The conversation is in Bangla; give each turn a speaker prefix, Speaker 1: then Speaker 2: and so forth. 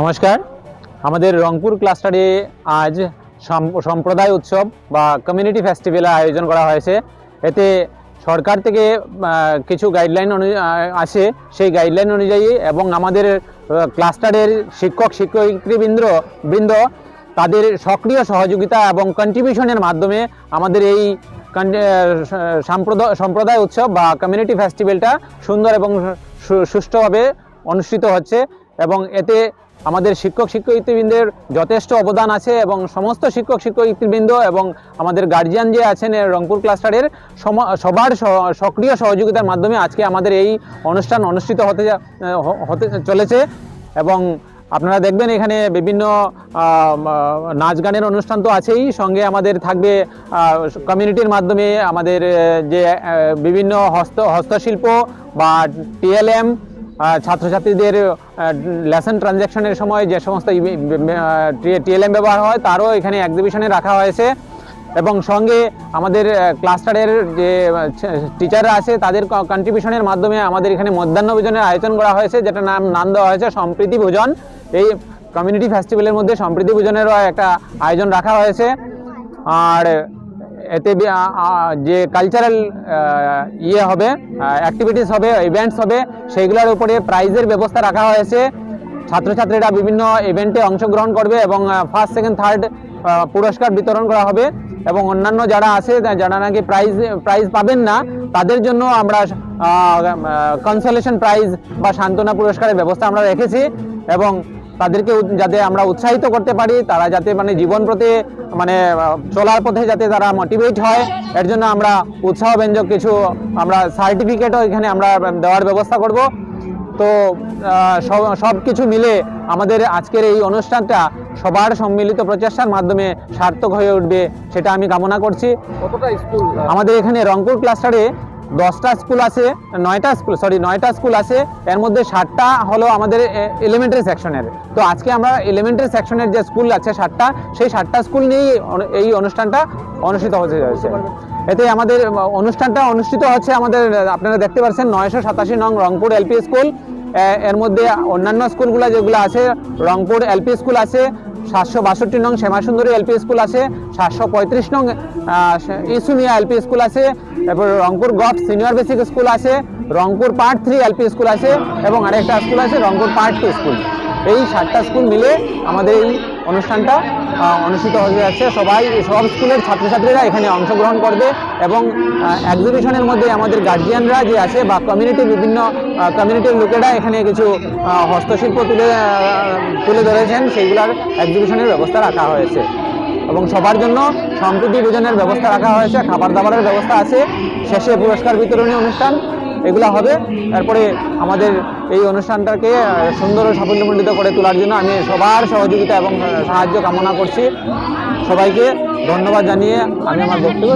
Speaker 1: নমস্কার। আমাদের রংপুর ক্লাস্টারে আজ সম্প্রদায় উৎসব বা কমিউনিটি ফেস্টিভ্যালের আয়োজন করা হয়েছে। এতে সরকার থেকে কিছু গাইডলাইন আছে, সেই গাইডলাইন অনুযায়ী এবং আমাদের ক্লাস্টারের শিক্ষকবৃন্দ তাদের সক্রিয় সহযোগিতা এবং কন্ট্রিবিউশনের মাধ্যমে আমাদের এই সম্প্রদায় উৎসব বা কমিউনিটি ফেস্টিভ্যালটা সুন্দর এবং সুষ্ঠুভাবে অনুষ্ঠিত হচ্ছে এবং এতে আমাদের শিক্ষকবৃন্দের যথেষ্ট অবদান আছে এবং সমস্ত শিক্ষকবৃন্দ এবং আমাদের গার্জিয়ান যে আছেন রংপুর ক্লাস্টারের সবার সক্রিয় সহযোগিতার মাধ্যমে আজকে আমাদের এই অনুষ্ঠান অনুষ্ঠিত হতে চলেছে। এবং আপনারা দেখবেন এখানে বিভিন্ন নাচ গানের অনুষ্ঠান তো আছেই, সঙ্গে আমাদের থাকবে কমিউনিটির মাধ্যমে আমাদের যে বিভিন্ন হস্তশিল্প বা টিএলএম, ছাত্রছাত্রীদের লেসন ট্রানজ্যাকশনের সময় যে সমস্ত টিএলএম ব্যবহার হয় তারও এখানে এক্সিবিশনে রাখা হয়েছে। এবং সঙ্গে আমাদের ক্লাস্টারের যে টিচাররা আছে তাদের কন্ট্রিবিউশনের মাধ্যমে আমাদের এখানে মধ্যাহ্ন ভোজনের আয়োজন করা হয়েছে, যেটা নাম দেওয়া হয়েছে সম্প্রীতি ভোজন। এই কমিউনিটি ফেস্টিভ্যালের মধ্যে সম্প্রীতি ভোজনেরও একটা আয়োজন রাখা হয়েছে। আর এতে যে কালচারাল হবে, অ্যাক্টিভিটিস হবে, ইভেন্টস হবে, সেইগুলোর উপরে প্রাইজের ব্যবস্থা রাখা হয়েছে। ছাত্রছাত্রীরা বিভিন্ন ইভেন্টে অংশগ্রহণ করবে এবং ফার্স্ট, সেকেন্ড, থার্ড পুরস্কার বিতরণ করা হবে। এবং অন্যান্য যারা আছে, যারা নাকি প্রাইজ পাবেন না, তাদের জন্য আমরা কনসোলেশন প্রাইজ বা সান্ত্বনা পুরস্কারের ব্যবস্থা আমরা রেখেছি। এবং তাদেরকে যাতে আমরা উৎসাহিত করতে পারি, তারা যাতে জীবন প্রতি চলার পথে যাতে তারা মোটিভেট হয়, এর জন্য আমরা উৎসাহব্যঞ্জক কিছু আমরা সার্টিফিকেটও এখানে আমরা দেওয়ার ব্যবস্থা করব। তো সব কিছু মিলে আমাদের আজকের এই অনুষ্ঠানটা সবার সম্মিলিত প্রচেষ্টার মাধ্যমে সার্থক হয়ে উঠবে, সেটা আমি কামনা করছি।
Speaker 2: কতটা স্কুল
Speaker 1: আমাদের এখানে রংপুর ক্লাস্টারে 10টা স্কুল আছে, 9টা স্কুল আছে। এর মধ্যে 7টা হলো আমাদের এলিমেন্টারি সেকশনের। তো আজকে আমরা এলিমেন্টারি সেকশনের যে স্কুল আছে 7টা, সেই 7টা স্কুল নিয়েই এই অনুষ্ঠানটা অনুষ্ঠিত হতে যাচ্ছে। এতে আমাদের অনুষ্ঠানটা অনুষ্ঠিত হচ্ছে আমাদের, আপনারা দেখতে পাচ্ছেন, 987 নং রংপুর এলপি স্কুল। এর মধ্যে অন্যান্য স্কুলগুলো যেগুলো আছে, রংপুর এলপি স্কুল আছে, 762 নং শ্যামাসুন্দরী এলপি স্কুল আছে, 735 নং ইসুমিয়া এলপি স্কুল আছে, তারপর Rangpur government senior basic school আছে, রংপুর পার্ট 3 এলপি স্কুল আছে এবং আরেকটা স্কুল আছে রংপুর পার্ট 2 স্কুল। এই 7টা স্কুল মিলে আমাদের এই অনুষ্ঠানটা অনুষ্ঠিত হতে যাচ্ছে। সব স্কুলের ছাত্রছাত্রীরা এখানে অংশগ্রহণ করবে এবং এক্সিবিশনের মধ্যে আমাদের গার্জিয়ানরা যে আছে বা বিভিন্ন কমিউনিটির লোকেরা এখানে কিছু হস্তশিল্প তুলে ধরেছেন, সেইগুলোর এক্সিবিশনের ব্যবস্থা রাখা হয়েছে। এবং সবার জন্য সম্প্রীতি ভোজনের ব্যবস্থা রাখা হয়েছে, খাবার দাবারের ব্যবস্থা আছে, শেষে পুরস্কার বিতরণী অনুষ্ঠান এগুলো হবে। তারপরে আমাদের এই অনুষ্ঠানটাকে সুন্দর ও সাফল্যমণ্ডিত করে তোলার জন্য আমি সবার সহযোগিতা এবং সাহায্য কামনা করছি। সবাইকে ধন্যবাদ জানিয়ে আমি আমার বক্তব্য